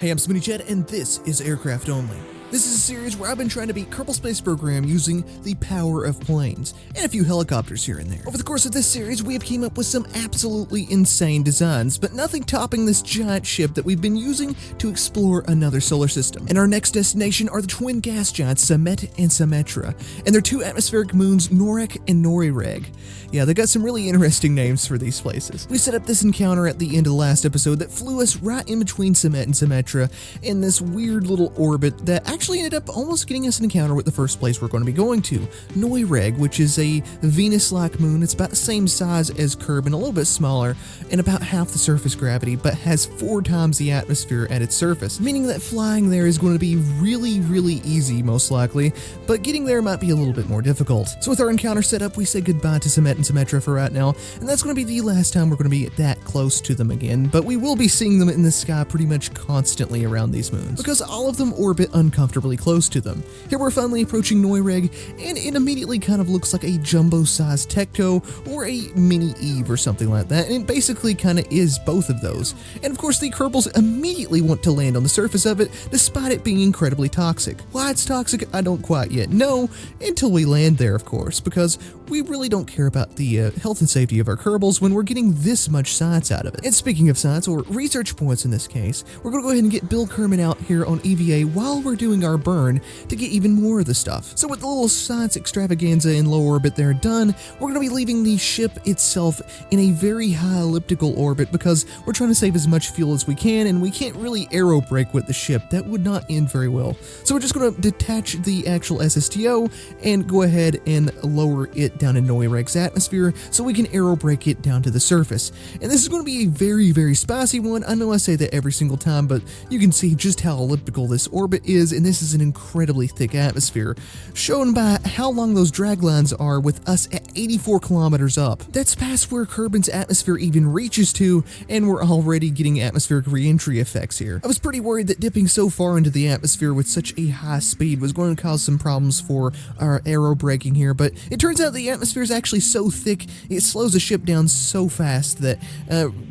Hey, I'm Smooneychad, and this is Aircraft Only. This is a series where I've been trying to beat Kerbal Space Program using the power of planes, and a few helicopters here and there. Over the course of this series, we have came up with some absolutely insane designs, but nothing topping this giant ship that we've been using to explore another solar system. And our next destination are the twin gas giants Simeht and Simetra, and their two atmospheric moons Norihc and Noyreg. Yeah, they got some really interesting names for these places. We set up this encounter at the end of the last episode that flew us right in between Simeht and Simetra in this weird little orbit that actually ended up almost getting us an encounter with the first place we're going to be going to, Noyreg, which is a Venus-like moon. It's about the same size as Kerbin, a little bit smaller, and about half the surface gravity, but has 4 times the atmosphere at its surface, meaning that flying there is going to be really easy, most likely, but getting there might be a little bit more difficult. So with our encounter set up, we say goodbye to Simeht and Simetra for right now, and that's going to be the last time we're going to be that close to them again, but we will be seeing them in the sky pretty much constantly around these moons, because all of them orbit uncomfortably close to them. Here we're finally approaching Noyreg, and it immediately kind of looks like a jumbo-sized Tecto or a mini Eve or something like that, and it basically kind of is both of those. And of course the Kerbals immediately want to land on the surface of it, despite it being incredibly toxic. Why it's toxic, I don't quite yet know, until we land there, of course, because we really don't care about the health and safety of our Kerbals when we're getting this much science out of it. And speaking of science, or research points in this case, we're going to go ahead and get Bill Kerman out here on EVA while we're doing our burn to get even more of the stuff. So with the little science extravaganza in low orbit there done, we're going to be leaving the ship itself in a very high elliptical orbit because we're trying to save as much fuel as we can, and we can't really aero brake with the ship. That would not end very well. So we're just going to detach the actual SSTO and go ahead and lower it down in Noireg's atmosphere so we can aero brake it down to the surface. And this is going to be a very spicy one. I know I say that every single time, but you can see just how elliptical this orbit is, and this is an incredibly thick atmosphere, shown by how long those drag lines are with us at 84 kilometers up. That's past where Kerbin's atmosphere even reaches to, and we're already getting atmospheric re-entry effects here. I was pretty worried that dipping so far into the atmosphere with such a high speed was going to cause some problems for our aero braking here, but it turns out the atmosphere is actually so thick, it slows the ship down so fast that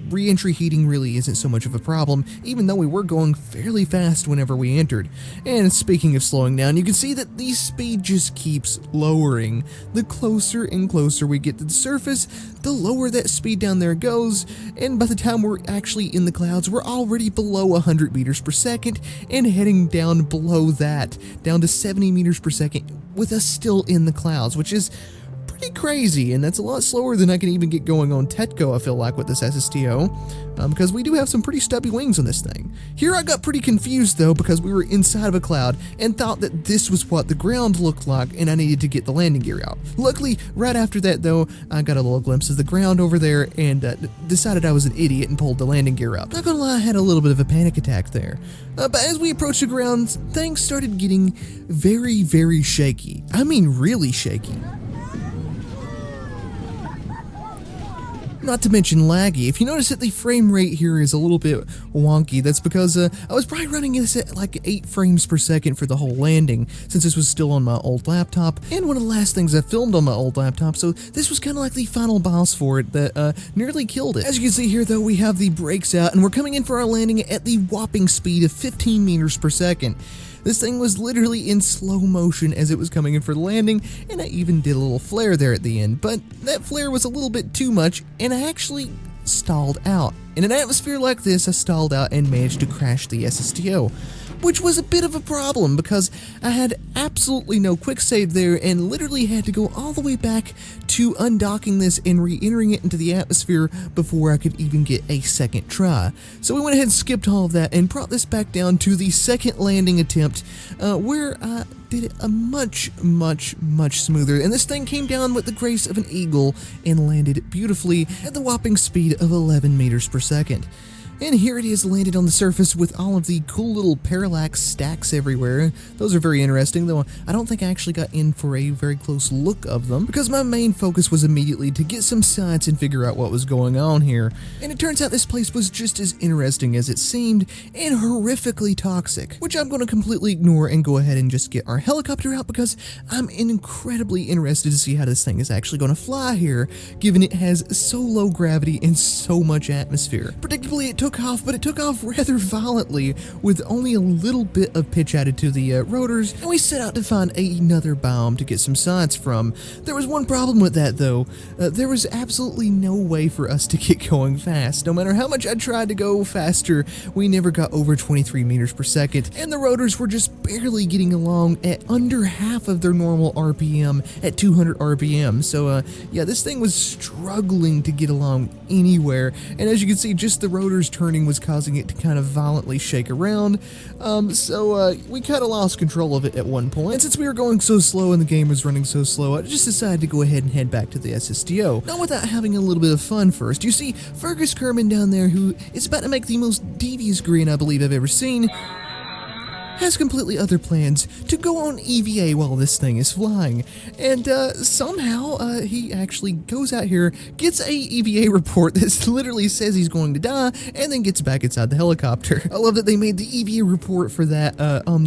re-entry heating really isn't so much of a problem, even though we were going fairly fast whenever we entered. And speaking of slowing down, you can see that the speed just keeps lowering. The closer and closer we get to the surface, the lower that speed down there goes, and by the time we're actually in the clouds, we're already below 100 meters per second and heading down below that, down to 70 meters per second, with us still in the clouds, which is pretty crazy, and that's a lot slower than I can even get going on Tetco, I feel like, with this SSTO, because we do have some pretty stubby wings on this thing. Here I got pretty confused though, because we were inside of a cloud and thought that this was what the ground looked like and I needed to get the landing gear out. Luckily, right after that though, I got a little glimpse of the ground over there and decided I was an idiot and pulled the landing gear out. Not gonna lie, I had a little bit of a panic attack there. But as we approached the ground, things started getting very shaky. I mean really shaky. Not to mention laggy. If you notice that the frame rate here is a little bit wonky, that's because I was probably running this at like 8 frames per second for the whole landing, since this was still on my old laptop, and one of the last things I filmed on my old laptop, so this was kind of like the final boss for it that nearly killed it. As you can see here though, we have the brakes out, and we're coming in for our landing at the whopping speed of 15 meters per second. This thing was literally in slow motion as it was coming in for the landing, and I even did a little flare there at the end, but that flare was a little bit too much, and I actually stalled out. In an atmosphere like this, I stalled out and managed to crash the SSTO, which was a bit of a problem because I had absolutely no quick save there and literally had to go all the way back to undocking this and re-entering it into the atmosphere before I could even get a second try. So we went ahead and skipped all of that and brought this back down to the second landing attempt, where I did it a much smoother, and this thing came down with the grace of an eagle and landed beautifully at the whopping speed of 11 meters per second. And here it is landed on the surface with all of the cool little parallax stacks everywhere. Those are very interesting, though I don't think I actually got in for a very close look of them, because my main focus was immediately to get some science and figure out what was going on here. And it turns out this place was just as interesting as it seemed, and horrifically toxic, which I'm going to completely ignore and go ahead and just get our helicopter out, because I'm incredibly interested to see how this thing is actually going to fly here, given it has so low gravity and so much atmosphere. Predictably, it took took off, but it took off rather violently with only a little bit of pitch added to the rotors, and we set out to find another biome to get some science from. There was one problem with that though. There was absolutely no way for us to get going fast. No matter how much I tried to go faster, we never got over 23 meters per second, and the rotors were just barely getting along at under half of their normal RPM at 200 RPM. So yeah, this thing was struggling to get along anywhere, and as you can see, just the rotors turning was causing it to kind of violently shake around. So we kind of lost control of it at one point, and since we were going so slow and the game was running so slow, I just decided to go ahead and head back to the SSTO. Not without having a little bit of fun first. You see, Fergus Kerbin down there, who is about to make the most devious grin I believe I've ever seen, has completely other plans to go on EVA while this thing is flying, and somehow he actually goes out here, gets a EVA report that literally says he's going to die, and then gets back inside the helicopter. I love that they made the EVA report for that.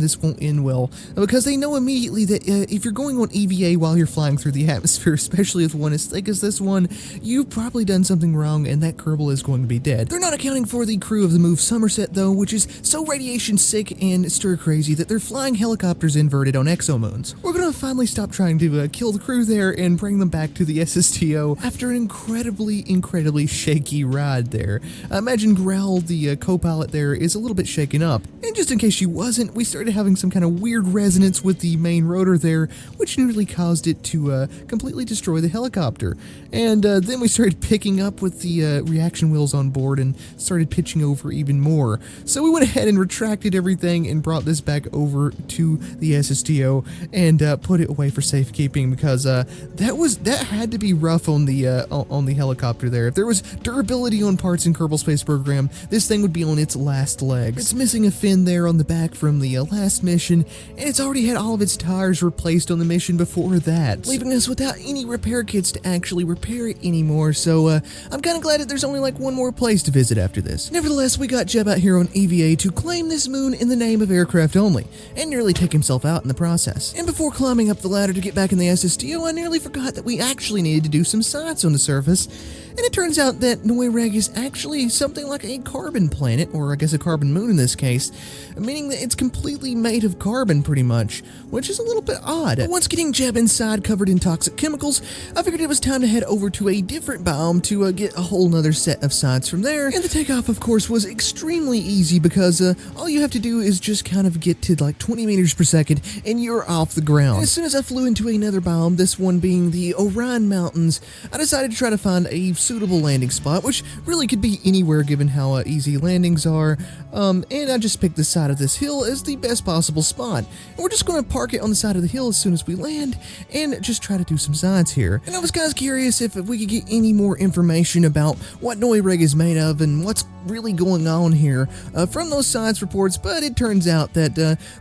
This won't end well, because they know immediately that if you're going on EVA while you're flying through the atmosphere, especially with one as thick as this one, you've probably done something wrong, and that Kerbal is going to be dead. They're not accounting for the crew of the Move Somerset though, which is so radiation sick and stir crazy that they're flying helicopters inverted on exomoons. We're gonna finally stop trying to kill the crew there and bring them back to the SSTO after an incredibly shaky ride there. Imagine Grell, the co-pilot there, is a little bit shaken up. And just in case she wasn't, we started having some kind of weird resonance with the main rotor there, which nearly caused it to completely destroy the helicopter. And then we started picking up with the reaction wheels on board and started pitching over even more. So we went ahead and retracted everything and brought this back over to the SSTO and put it away for safekeeping, because that had to be rough on the helicopter there. If there was durability on parts in Kerbal Space Program, this thing would be on its last legs. It's missing a fin there on the back from the last mission, and it's already had all of its tires replaced on the mission before that, leaving us without any repair kits to actually repair it anymore. So I'm kind of glad that there's only like one more place to visit after this. Nevertheless, we got Jeb out here on EVA to claim this moon in the name of aircraft only, and nearly take himself out in the process. And before climbing up the ladder to get back in the SSTO, I nearly forgot that we actually needed to do some science on the surface, and it turns out that Noyreg is actually something like a carbon planet, or I guess a carbon moon in this case, meaning that it's completely made of carbon pretty much, which is a little bit odd. But once getting Jeb inside covered in toxic chemicals, I figured it was time to head over to a different biome to get a whole nother set of science from there, and the takeoff of course was extremely easy, because all you have to do is just kind of get to like 20 meters per second and you're off the ground. And as soon as I flew into another biome, this one being the Orion Mountains, I decided to try to find a suitable landing spot, which really could be anywhere given how easy landings are, and I just picked the side of this hill as the best possible spot. And we're just going to park it on the side of the hill as soon as we land and just try to do some science here. And I was kind of curious if we could get any more information about what Noyreg is made of and what's really going on here from those science reports, but it turns out that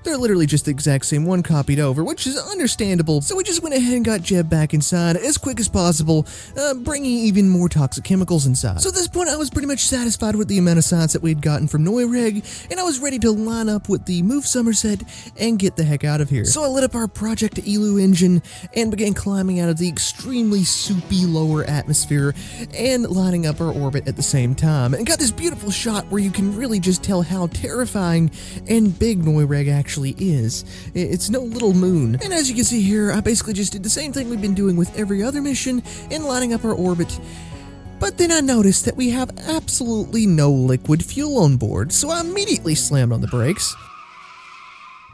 they're literally just the exact same one copied over, which is understandable. So we just went ahead and got Jeb back inside as quick as possible, bringing even more toxic chemicals inside. So at this point I was pretty much satisfied with the amount of science that we'd gotten from Noyreg, and I was ready to line up with the Move Somerset and get the heck out of here. So I lit up our Project Elu engine and began climbing out of the extremely soupy lower atmosphere and lining up our orbit at the same time, and got this beautiful shot where you can really just tell how terrifying and big Noyreg actually is. It's no little moon. And as you can see here, I basically just did the same thing we've been doing with every other mission in lining up our orbit. But then I noticed that we have absolutely no liquid fuel on board, so I immediately slammed on the brakes,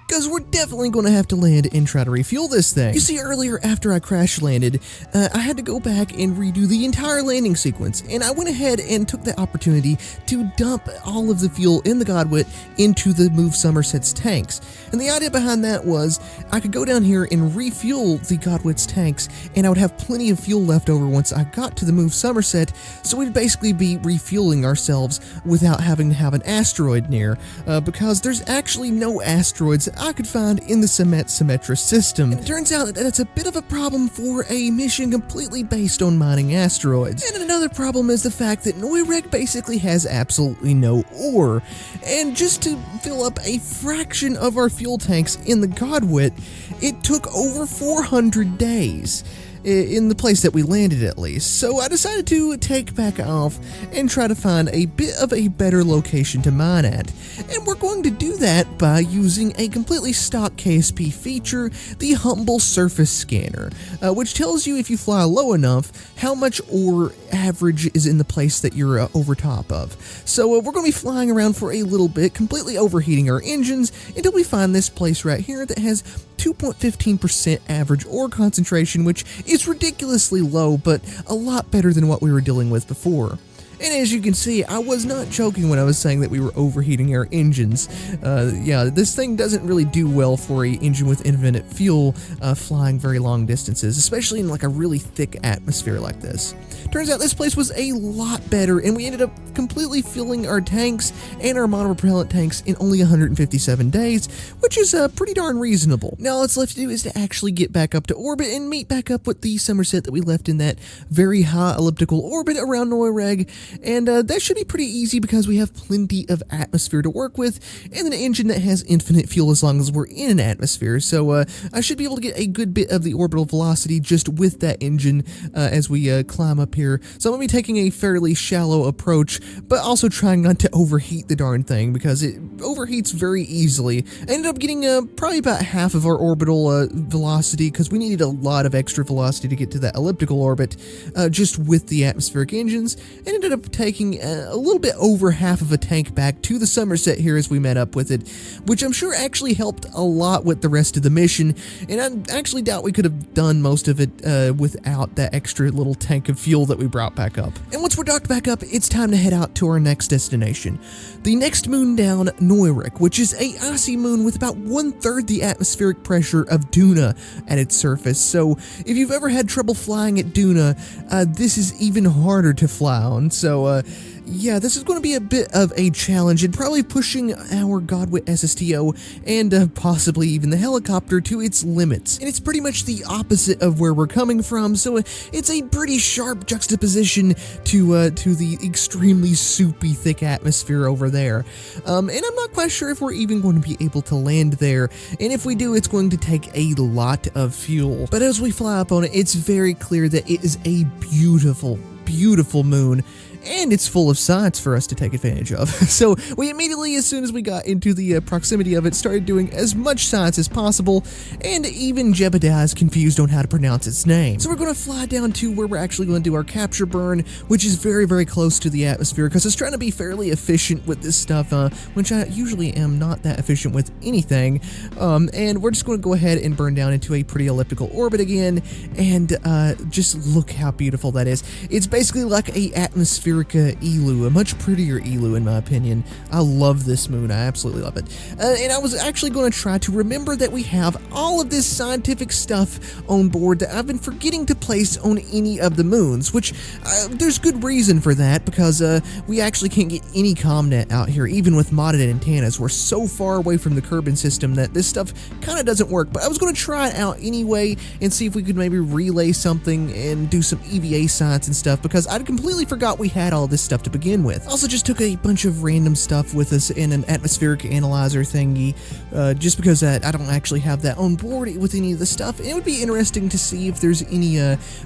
because we're definitely going to have to land and try to refuel this thing. You see, earlier after I crash landed, I had to go back and redo the entire landing sequence, and I went ahead and took the opportunity to dump all of the fuel in the Godwit into the Move Somerset's tanks. And the idea behind that was I could go down here and refuel the Godwit's tanks, and I would have plenty of fuel left over once I got to the Move Somerset, so we'd basically be refueling ourselves without having to have an asteroid near, because there's actually no asteroids I could find in the Simeht Simetra system. And it turns out that that's a bit of a problem for a mission completely based on mining asteroids. And another problem is the fact that Noyreg basically has absolutely no ore. And just to fill up a fraction of our fuel tanks in the Godwit, it took over 400 days. in the place that we landed at least. So I decided to take back off and try to find a bit of a better location to mine at. And we're going to do that by using a completely stock KSP feature, the Humble Surface Scanner, which tells you if you fly low enough how much ore average is in the place that you're over top of. So we're going to be flying around for a little bit, completely overheating our engines until we find this place right here that has 2.15% average ore concentration, which is ridiculously low, but a lot better than what we were dealing with before. And as you can see, I was not joking when I was saying that we were overheating our engines. Yeah, this thing doesn't really do well for an engine with infinite fuel flying very long distances, especially in like a really thick atmosphere like this. Turns out this place was a lot better, and we ended up completely filling our tanks and our monopropellant tanks in only 157 days, which is pretty darn reasonable. Now all that's left to do is to actually get back up to orbit and meet back up with the Somerset that we left in that very high elliptical orbit around Noyreg. And that should be pretty easy because we have plenty of atmosphere to work with and an engine that has infinite fuel as long as we're in an atmosphere. So I should be able to get a good bit of the orbital velocity just with that engine as we climb up here. So I'm going to be taking a fairly shallow approach, but also trying not to overheat the darn thing because it overheats very easily. I ended up getting probably about half of our orbital velocity because we needed a lot of extra velocity to get to that elliptical orbit just with the atmospheric engines, and ended up taking a little bit over half of a tank back to the Somerset here as we met up with it, which I'm sure actually helped a lot with the rest of the mission, and I actually doubt we could have done most of it without that extra little tank of fuel that we brought back up. And once we're docked back up, it's time to head out to our next destination. The next moon down, Norihc, which is a icy moon with about 1/3 the atmospheric pressure of Duna at its surface. So if you've ever had trouble flying at Duna, this is even harder to fly on. So yeah, this is going to be a bit of a challenge and probably pushing our Godwit SSTO and possibly even the helicopter to its limits. And it's pretty much the opposite of where we're coming from, so it's a pretty sharp juxtaposition to the extremely soupy thick atmosphere over there. And I'm not quite sure if we're even going to be able to land there, and if we do, it's going to take a lot of fuel. But as we fly up on it, it's very clear that it is a beautiful, beautiful moon, and it's full of science for us to take advantage of. So we immediately, as soon as we got into the proximity of it, started doing as much science as possible, and even Jebediah is confused on how to pronounce its name. So we're going to fly down to where we're actually going to do our capture burn, which is very, very close to the atmosphere, because I was trying to be fairly efficient with this stuff, which I usually am not that efficient with anything. And we're just going to go ahead and burn down into a pretty elliptical orbit again, and just look how beautiful that is. It's basically like a atmospheric Elu, a much prettier Elu in my opinion. I love this moon, I absolutely love it. And I was actually going to try to remember that we have all of this scientific stuff on board that I've been forgetting to place on any of the moons, which there's good reason for that, because we actually can't get any ComNet out here, even with modded antennas. We're so far away from the Kerbin system that this stuff kind of doesn't work, but I was going to try it out anyway and see if we could maybe relay something and do some EVA science and stuff, because I completely forgot we had all this stuff to begin with. Also just took a bunch of random stuff with us in an atmospheric analyzer thingy, just because I don't actually have that on board with any of the stuff. And it would be interesting to see if there's any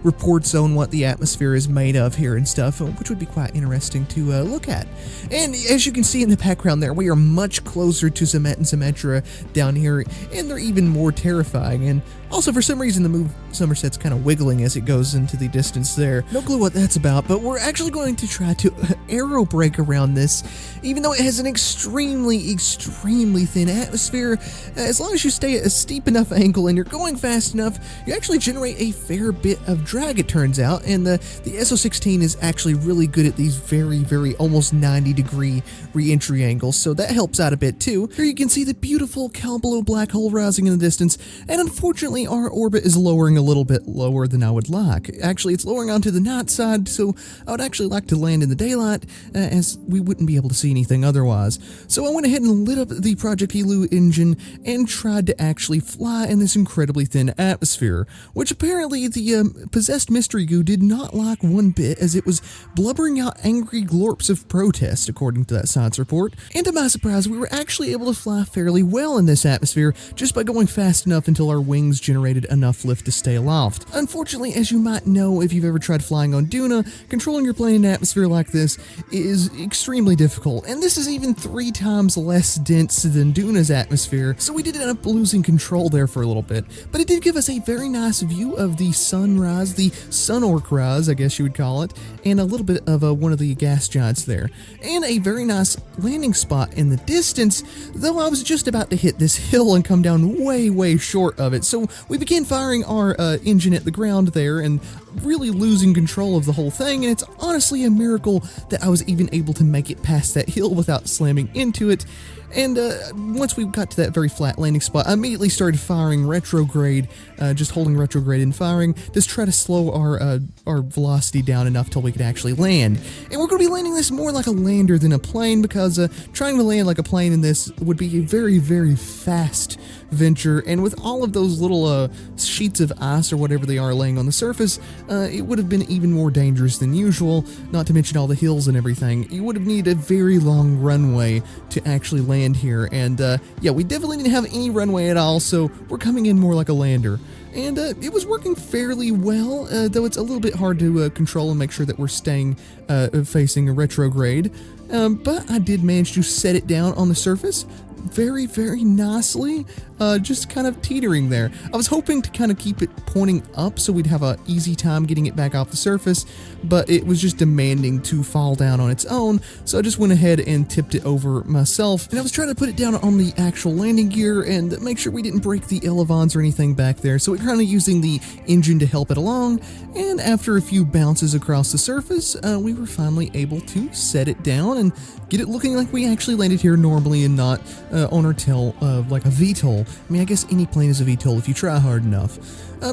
reports on what the atmosphere is made of here and stuff, which would be quite interesting to look at. And as you can see in the background there, we are much closer to Simeht and Simetra down here, and they're even more terrifying. And also, for some reason, the Somerset's kind of wiggling as it goes into the distance there. No clue what that's about, but we're actually going to try to aero brake around this, even though it has an extremely, extremely thin atmosphere. As long as you stay at a steep enough angle and you're going fast enough, you actually generate a fair bit of drag, it turns out, and the SO16 is actually really good at these very, very almost 90-degree re-entry angles, so that helps out a bit too. Here you can see the beautiful Kcalbeloh black hole rising in the distance, and unfortunately our orbit is lowering a little bit lower than I would like. Actually, it's lowering onto the night side, so I would actually like to land in the daylight, as we wouldn't be able to see anything otherwise. So I went ahead and lit up the Project Elu engine and tried to actually fly in this incredibly thin atmosphere, which apparently the possessed mystery goo did not like one bit, as it was blubbering out angry glorps of protest, according to that science report. And to my surprise, we were actually able to fly fairly well in this atmosphere just by going fast enough until our wings generated enough lift to stay aloft. Unfortunately, as you might know if you've ever tried flying on Duna, controlling your plane in an atmosphere like this is extremely difficult, and this is even 3 times less dense than Duna's atmosphere, so we did end up losing control there for a little bit. But it did give us a very nice view of the sunrise, the sun-orc rise, I guess you would call it, and a little bit of one of the gas giants there, and a very nice landing spot in the distance, though I was just about to hit this hill and come down way short of it. So we began firing our engine at the ground there and really losing control of the whole thing, and it's honestly a miracle that I was even able to make it past that hill without slamming into it. And once we got to that very flat landing spot, I immediately started firing retrograde, just holding retrograde and firing, just try to slow our velocity down enough till we could actually land. And we're going to be landing this more like a lander than a plane, because trying to land like a plane in this would be a very fast venture, and with all of those little sheets of ice or whatever they are laying on the surface, it would have been even more dangerous than usual, not to mention all the hills and everything. You would have needed a very long runway to actually land here, and yeah, we definitely didn't have any runway at all, so we're coming in more like a lander. And it was working fairly well, though it's a little bit hard to control and make sure that we're staying facing a retrograde, but I did manage to set it down on the surface very nicely, just kind of teetering there. I was hoping to kind of keep it pointing up so we'd have an easy time getting it back off the surface, but it was just demanding to fall down on its own, so I just went ahead and tipped it over myself, and I was trying to put it down on the actual landing gear and make sure we didn't break the elevons or anything back there, so we're kind of using the engine to help it along, and after a few bounces across the surface, we were finally able to set it down and get it looking like we actually landed here normally and not on our tail like a VTOL. I mean, I guess any plane is a VTOL if you try hard enough.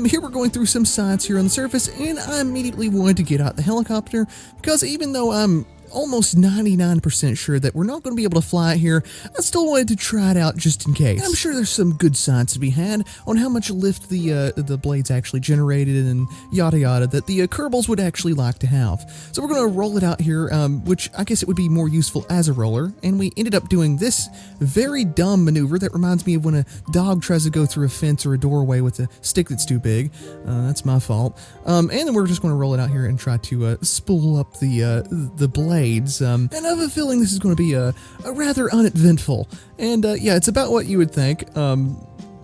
Here we're going through some science here on the surface, and I immediately wanted to get out the helicopter, because even though I'm almost 99% sure that we're not going to be able to fly it here, I still wanted to try it out just in case. I'm sure there's some good science to be had on how much lift the blades actually generated and yada yada that the Kerbals would actually like to have. So we're going to roll it out here, which I guess it would be more useful as a roller, and we ended up doing this very dumb maneuver that reminds me of when a dog tries to go through a fence or a doorway with a stick that's too big. That's my fault. And then we're just going to roll it out here and try to spool up the blade. And I have a feeling this is going to be a rather uneventful, and yeah, it's about what you would think.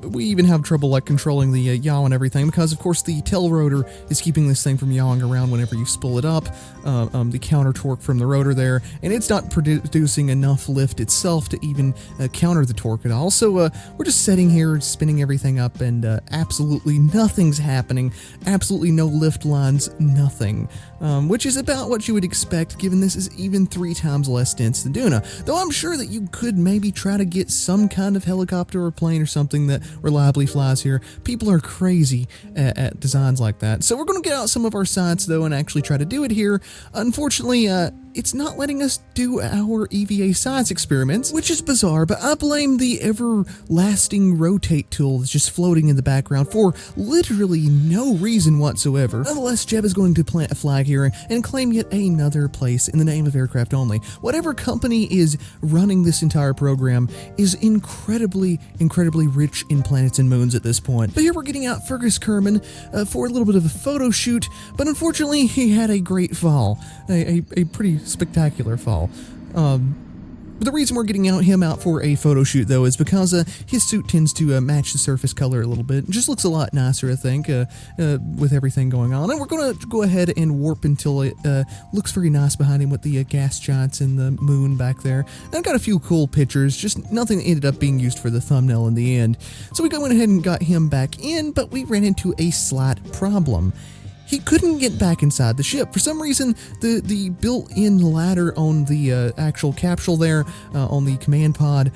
We even have trouble like controlling the yaw and everything, because of course the tail rotor is keeping this thing from yawing around whenever you spool it up, the counter torque from the rotor there, and it's not producing enough lift itself to even counter the torque at all. So we're just sitting here spinning everything up, and absolutely nothing's happening, absolutely no lift lines, nothing, which is about what you would expect given this is even 3 times less dense than Duna, though I'm sure that you could maybe try to get some kind of helicopter or plane or something that reliably flies here. People are crazy at designs like that. So we're going to get out some of our science though and actually try to do it here. Unfortunately, it's not letting us do our EVA science experiments, which is bizarre, but I blame the everlasting rotate tool that's just floating in the background for literally no reason whatsoever. Nonetheless, Jeb is going to plant a flag here and claim yet another place in the name of aircraft only. Whatever company is running this entire program is incredibly rich in planets and moons at this point. But here we're getting out Fergus Kerbin for a little bit of a photo shoot, but unfortunately he had a great fall, a pretty spectacular fall. The reason we're getting him out for a photo shoot, though, is because his suit tends to match the surface color a little bit. It just looks a lot nicer, I think, with everything going on. And we're going to go ahead and warp until it looks very nice behind him with the gas giants and the moon back there. And I've got a few cool pictures, just nothing that ended up being used for the thumbnail in the end. So we went ahead and got him back in, but we ran into a slight problem. he couldn't get back inside the ship. For some reason, the built-in ladder on the actual capsule there, on the command pod,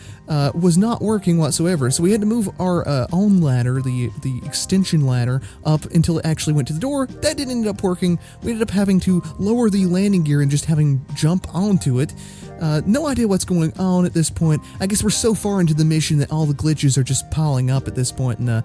was not working whatsoever. So we had to move our own ladder, the extension ladder, up until it actually went to the door. That didn't end up working. We ended up having to lower the landing gear and just having jump onto it. No idea what's going on at this point. I guess we're so far into the mission that all the glitches are just piling up at this point and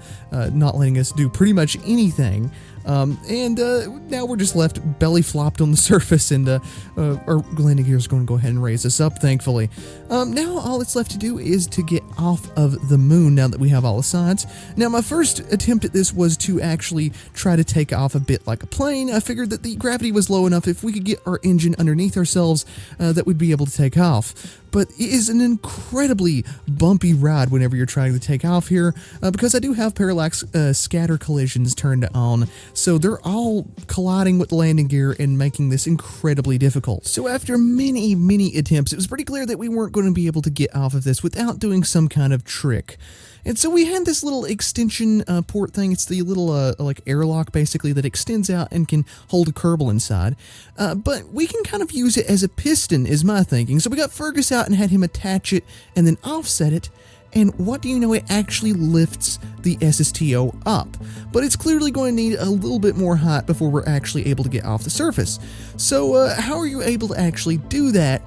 not letting us do pretty much anything. Now we're just left belly flopped on the surface, and our landing gear is going to go ahead and raise us up, thankfully. Now all that's left to do is to get off of the moon now that we have all the sides. Now my first attempt at this was to actually try to take off a bit like a plane. I figured that the gravity was low enough if we could get our engine underneath ourselves that we'd be able to take off. But it is an incredibly bumpy ride whenever you're trying to take off here, because I do have parallax scatter collisions turned on, so they're all colliding with the landing gear and making this incredibly difficult. So after many attempts, it was pretty clear that we weren't going to be able to get off of this without doing some kind of trick. And so we had this little extension port thing. It's the little like airlock basically that extends out and can hold a Kerbal inside. But we can kind of use it as a piston is my thinking. So we got Fergus out and had him attach it and then offset it. And what do you know, it actually lifts the SSTO up. But it's clearly going to need a little bit more height before we're actually able to get off the surface. So how are you able to actually do that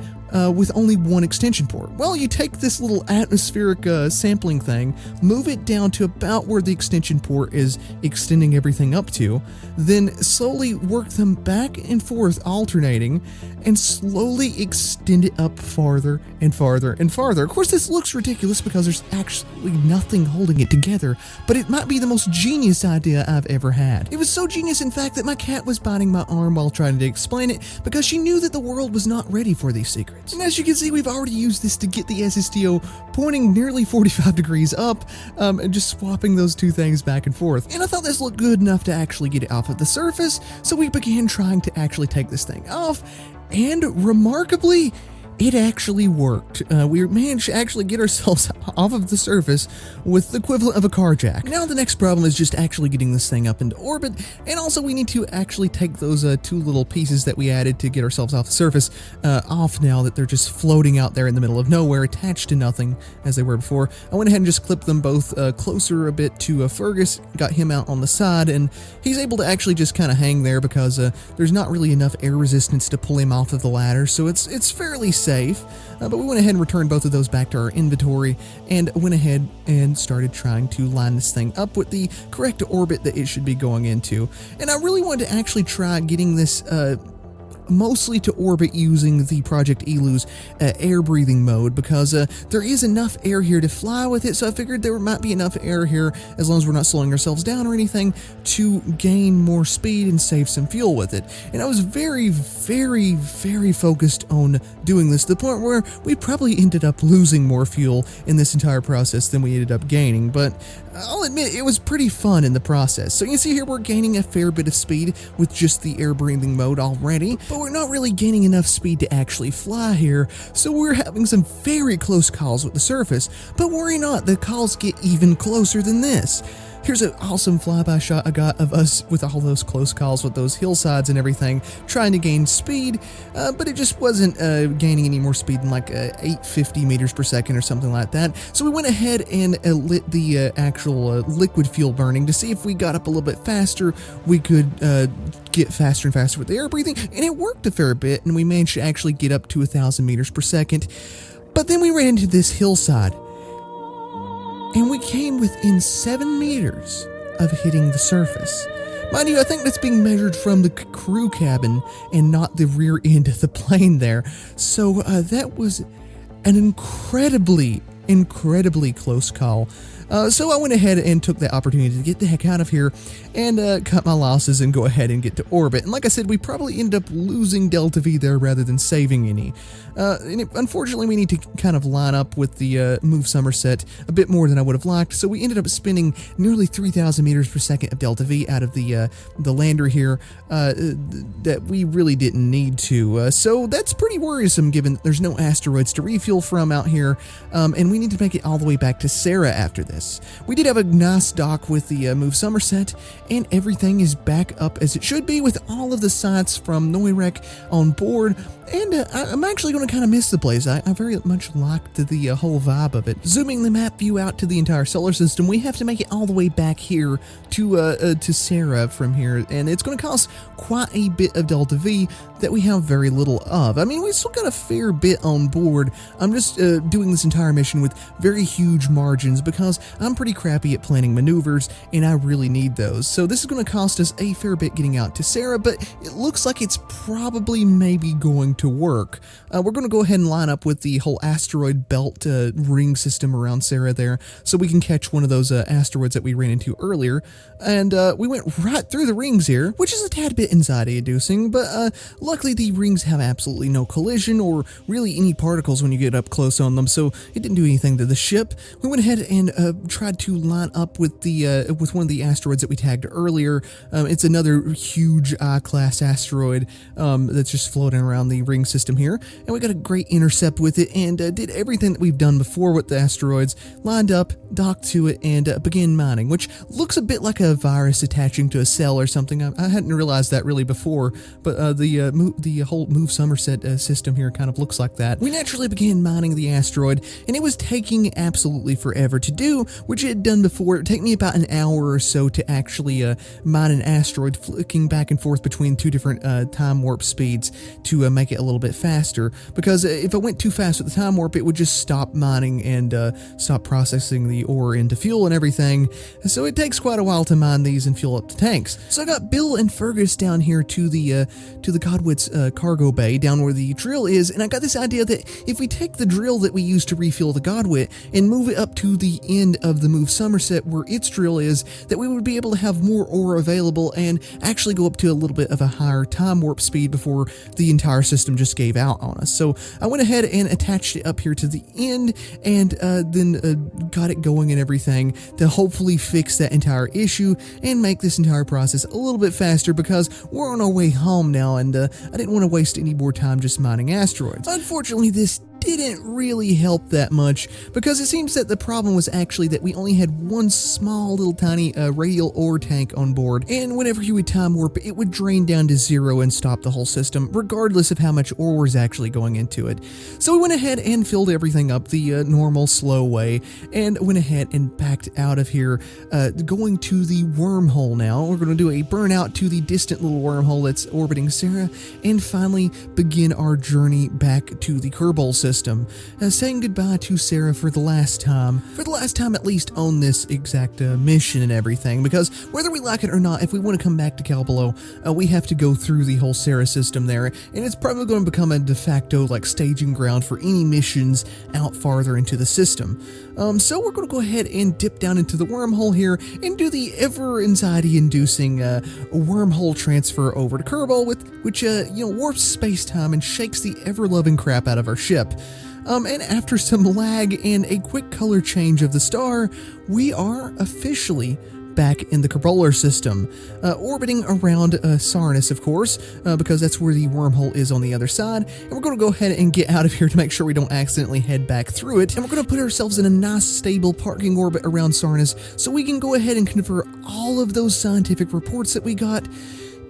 with only one extension port? Well, you take this little atmospheric sampling thing, move it down to about where the extension port is extending everything up to, then slowly work them back and forth alternating, and slowly extend it up farther and farther and farther. Of course, this looks ridiculous because there's actually nothing holding it together, but it might be the most genius idea I've ever had. It was so genius, in fact, that my cat was biting my arm while trying to explain it because she knew that the world was not ready for these secrets. And as you can see, we've already used this to get the SSTO pointing nearly 45 degrees up, and just swapping those two things back and forth. And I thought this looked good enough to actually get it off of the surface, so we began trying to actually take this thing off, and remarkably, it actually worked. We managed to actually get ourselves off of the surface with the equivalent of a car jack. Now the next problem is just actually getting this thing up into orbit, and also we need to actually take those two little pieces that we added to get ourselves off the surface off now that they're just floating out there in the middle of nowhere, attached to nothing as they were before. I went ahead and just clipped them both closer a bit to Fergus, got him out on the side, and he's able to actually just kind of hang there because there's not really enough air resistance to pull him off of the ladder, so it's fairly safe. But we went ahead and returned both of those back to our inventory and went ahead and started trying to line this thing up with the correct orbit that it should be going into. And I really wanted to actually try getting this mostly to orbit using the Project Elu's air breathing mode, because there is enough air here to fly with it, so I figured there might be enough air here, as long as we're not slowing ourselves down or anything, to gain more speed and save some fuel with it. And I was very focused on doing this, to the point where we probably ended up losing more fuel in this entire process than we ended up gaining, but I'll admit it was pretty fun in the process. So you can see here we're gaining a fair bit of speed with just the air breathing mode already, but we're not really gaining enough speed to actually fly here, so we're having some very close calls with the surface. But worry not, the calls get even closer than this. Here's an awesome flyby shot I got of us with all those close calls with those hillsides and everything, trying to gain speed, but it just wasn't gaining any more speed than like 850 meters per second or something like that. So we went ahead and lit the actual liquid fuel burning to see if we got up a little bit faster, we could get faster and faster with the air breathing, and it worked a fair bit, and we managed to actually get up to 1,000 meters per second. But then we ran into this hillside, and we came within 7 meters of hitting the surface. Mind you, I think that's being measured from the crew cabin and not the rear end of the plane there. So that was an incredibly close call. So I went ahead and took the opportunity to get the heck out of here and cut my losses and go ahead and get to orbit. And like I said, we probably ended up losing Delta V there rather than saving any. Unfortunately, we need to kind of line up with the move somerset a bit more than I would have liked, so we ended up spinning nearly 3,000 meters per second of Delta V out of the lander here that we really didn't need to. So that's pretty worrisome given that there's no asteroids to refuel from out here, and we we need to make it all the way back to Sarah after this. We did have a nice dock with the Move Somerset, and everything is back up as it should be with all of the science from Noyrec on board. And I'm actually going to kind of miss the place. I very much liked the whole vibe of it. Zooming the map view out to the entire solar system, we have to make it all the way back here to Sarah from here, and it's going to cost quite a bit of Delta V that we have very little of. I mean, we still got a fair bit on board. I'm just doing this entire mission with very huge margins because I'm pretty crappy at planning maneuvers, and I really need those. So this is going to cost us a fair bit getting out to Sarah, but it looks like it's probably maybe going to work. We're going to go ahead and line up with the whole asteroid belt ring system around Sarah there, so we can catch one of those asteroids that we ran into earlier. And we went right through the rings here, which is a tad bit anxiety-inducing, but luckily the rings have absolutely no collision or really any particles when you get up close on them, so it didn't do anything to the ship. We went ahead and tried to line up with the with one of the asteroids that we tagged earlier. It's another huge I-class asteroid that's just floating around the ring system here, and we got a great intercept with it and did everything that we've done before with the asteroids, lined up, docked to it, and began mining, which looks a bit like a virus attaching to a cell or something. I hadn't realized that really before, but the whole Move Somerset system here kind of looks like that. We naturally began mining the asteroid, and it was taking absolutely forever to do, which it had done before. It would take me about an hour or so to actually mine an asteroid, flicking back and forth between two different time warp speeds to make it a little bit faster, because if I went too fast with the time warp, it would just stop mining and stop processing the ore into fuel and everything. So it takes quite a while to mine these and fuel up the tanks. So I got Bill and Fergus down here to the Godwit's cargo bay, down where the drill is, and I got this idea that if we take the drill that we use to refuel the Godwit and move it up to the end of the Move Somerset where its drill is, that we would be able to have more ore available and actually go up to a little bit of a higher time warp speed before the entire system just gave out on us. So I went ahead and attached it up here to the end, and then got it going and everything to hopefully fix that entire issue and make this entire process a little bit faster, because we're on our way home now, and I didn't want to waste any more time just mining asteroids. Unfortunately, this didn't really help that much, because it seems that the problem was actually that we only had one small little tiny radial ore tank on board, and whenever you would time warp, it would drain down to zero and stop the whole system, regardless of how much ore was actually going into it. So we went ahead and filled everything up the normal slow way, and went ahead and backed out of here, going to the wormhole now. We're going to do a burnout to the distant little wormhole that's orbiting Sarah, and finally begin our journey back to the Kerbal System. Saying goodbye to Sarah for the last time at least on this exact mission and everything, because whether we like it or not, if we want to come back to Kcalbeloh, we have to go through the whole Sarah system there, and it's probably going to become a de facto like staging ground for any missions out farther into the system. So we're going to go ahead and dip down into the wormhole here and do the ever anxiety-inducing wormhole transfer over to Kerbal, which warps space-time and shakes the ever-loving crap out of our ship. And after some lag and a quick color change of the star, we are officially back in the Kerbal System, orbiting around Sarnis, of course, because that's where the wormhole is on the other side, and we're going to go ahead and get out of here to make sure we don't accidentally head back through it, and we're going to put ourselves in a nice stable parking orbit around Sarnis so we can go ahead and convert all of those scientific reports that we got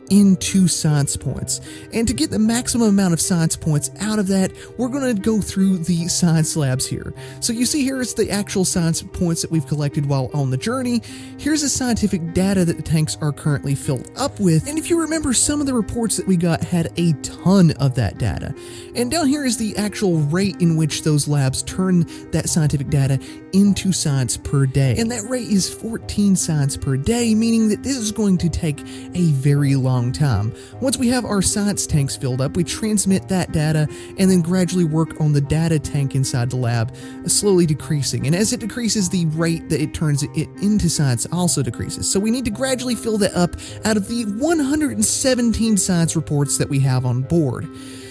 into science points. And to get the maximum amount of science points out of that, we're going to go through the science labs here. So you see here is the actual science points that we've collected while on the journey. Here's the scientific data that the tanks are currently filled up with, and if you remember, some of the reports that we got had a ton of that data. And down here is the actual rate in which those labs turn that scientific data into science per day. And that rate is 14 science per day, meaning that this is going to take a very long time. Once we have our science tanks filled up, we transmit that data and then gradually work on the data tank inside the lab, slowly decreasing. And as it decreases, the rate that it turns it into science also decreases. So we need to gradually fill that up out of the 117 science reports that we have on board.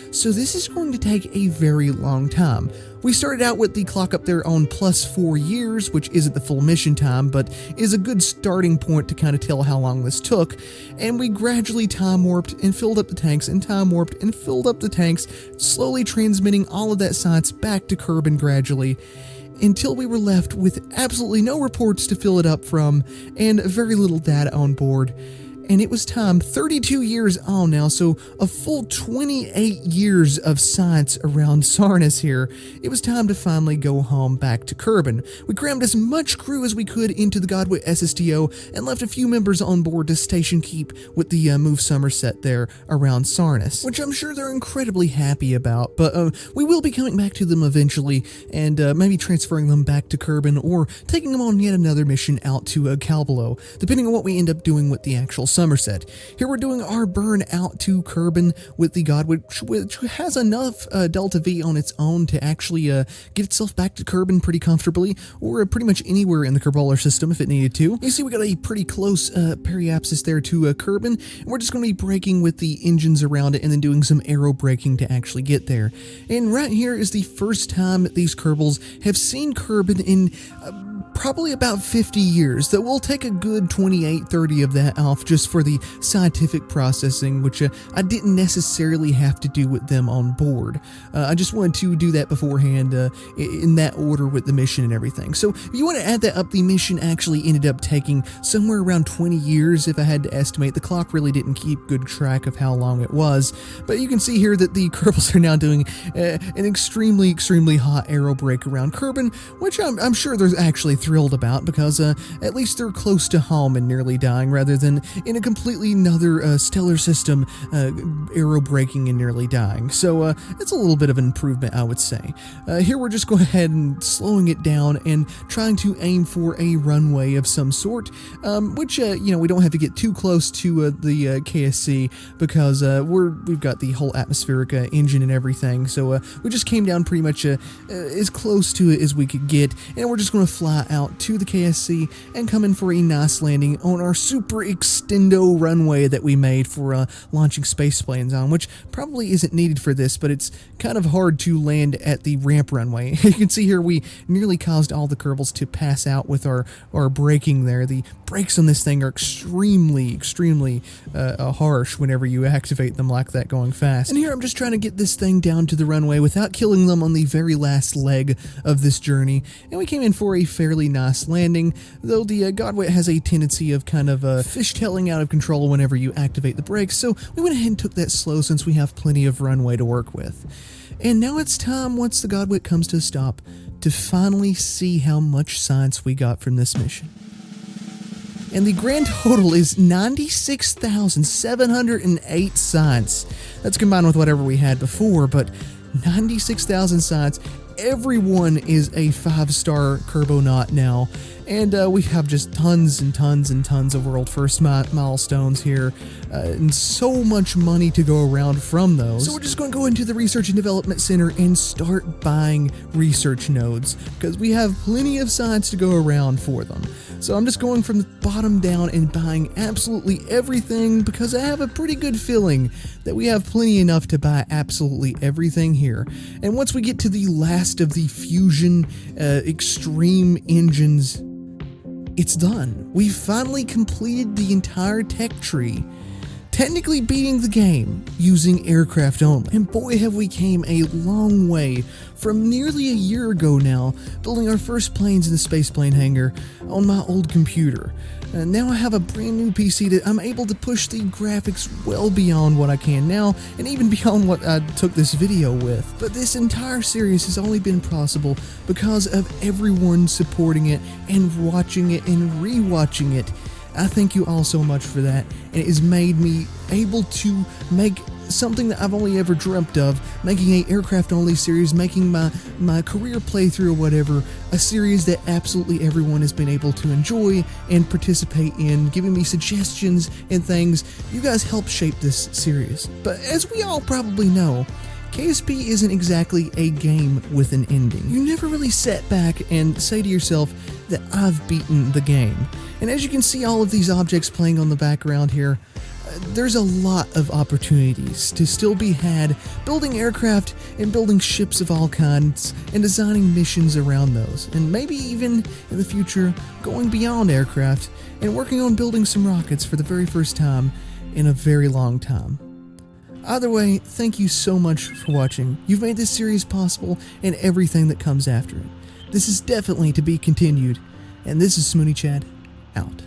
So this is going to take a very long time. We started out with the clock up there on +4 years, which isn't the full mission time, but is a good starting point to kind of tell how long this took, and we gradually time warped and filled up the tanks, and time warped and filled up the tanks, slowly transmitting all of that science back to Kerbin gradually. until we were left with absolutely no reports to fill it up from and very little data on board. And it was time, 32 years on now, so a full 28 years of science around Sarnis here. It was time to finally go home back to Kerbin. We crammed as much crew as we could into the Godwit SSTO and left a few members on board to station keep with the Move Somerset there around Sarnis, which I'm sure they're incredibly happy about, but we will be coming back to them eventually and maybe transferring them back to Kerbin or taking them on yet another mission out to Kcalbeloh, depending on what we end up doing with the actual Somerset. Here we're doing our burn out to Kerbin with the Godwit, which has enough Delta V on its own to actually get itself back to Kerbin pretty comfortably, or pretty much anywhere in the Kerbal System if it needed to. You see we got a pretty close periapsis there to Kerbin, and we're just going to be braking with the engines around it and then doing some aero braking to actually get there. And right here is the first time these Kerbals have seen Kerbin in probably about 50 years, that we'll take a good 28-30 of that off just for the scientific processing, which I didn't necessarily have to do with them on board. I just wanted to do that beforehand in that order with the mission and everything. So if you want to add that up, the mission actually ended up taking somewhere around 20 years if I had to estimate. The clock really didn't keep good track of how long it was, but you can see here that the Kerbals are now doing an extremely hot aero break around Kerbin, which I'm sure they're actually thrilled about, because at least they're close to home and nearly dying, rather than in a completely another stellar system aero braking and nearly dying. So it's a little bit of an improvement, I would say. Here we're just going ahead and slowing it down and trying to aim for a runway of some sort, which we don't have to get too close to the KSC, because we've got the whole atmospheric engine and everything. So we just came down pretty much as close to it as we could get, and we're just going to fly out to the KSC and come in for a nice landing on our super extendo runway that we made for launching space planes on, which probably isn't needed for this, but it's kind of hard to land at the ramp runway. You can see here we nearly caused all the Kerbals to pass out with our braking there. The brakes on this thing are extremely harsh whenever you activate them like that going fast. And here I'm just trying to get this thing down to the runway without killing them on the very last leg of this journey, and we came in for a fairly nice landing, though the Godwit has a tendency of kind of fishtailing out of control whenever you activate the brakes, so we went ahead and took that slow since we have plenty of runway to work with. And now it's time, once the Godwit comes to a stop, to finally see how much science we got from this mission. And the grand total is 96,708 science. That's combined with whatever we had before, but 96,000 science. Everyone is a 5-star Kerbonaut now, and we have just tons and tons and tons of world first milestones here, and so much money to go around from those. So we're just going to go into the Research and Development Center and start buying research nodes, because we have plenty of science to go around for them. So I'm just going from the bottom down and buying absolutely everything, because I have a pretty good feeling that we have plenty enough to buy absolutely everything here. And once we get to the last of the fusion extreme engines, it's done. We finally completed the entire tech tree, technically beating the game using aircraft only. And boy, have we came a long way from nearly a year ago now, building our first planes in the spaceplane hangar on my old computer. And now I have a brand new PC that I'm able to push the graphics well beyond what I can now, and even beyond what I took this video with. But this entire series has only been possible because of everyone supporting it and watching it and rewatching it. I thank you all so much for that, and it has made me able to make something that I've only ever dreamt of, making a aircraft-only series, making my career playthrough or whatever, a series that absolutely everyone has been able to enjoy and participate in, giving me suggestions and things. You guys help shape this series. But as we all probably know, KSP isn't exactly a game with an ending. You never really sit back and say to yourself that I've beaten the game. And as you can see all of these objects playing on the background here, there's a lot of opportunities to still be had building aircraft and building ships of all kinds and designing missions around those, and maybe even in the future going beyond aircraft and working on building some rockets for the very first time in a very long time. Either way, thank you so much for watching. You've made this series possible and everything that comes after it. This is definitely to be continued. And this is Smooneychad, out.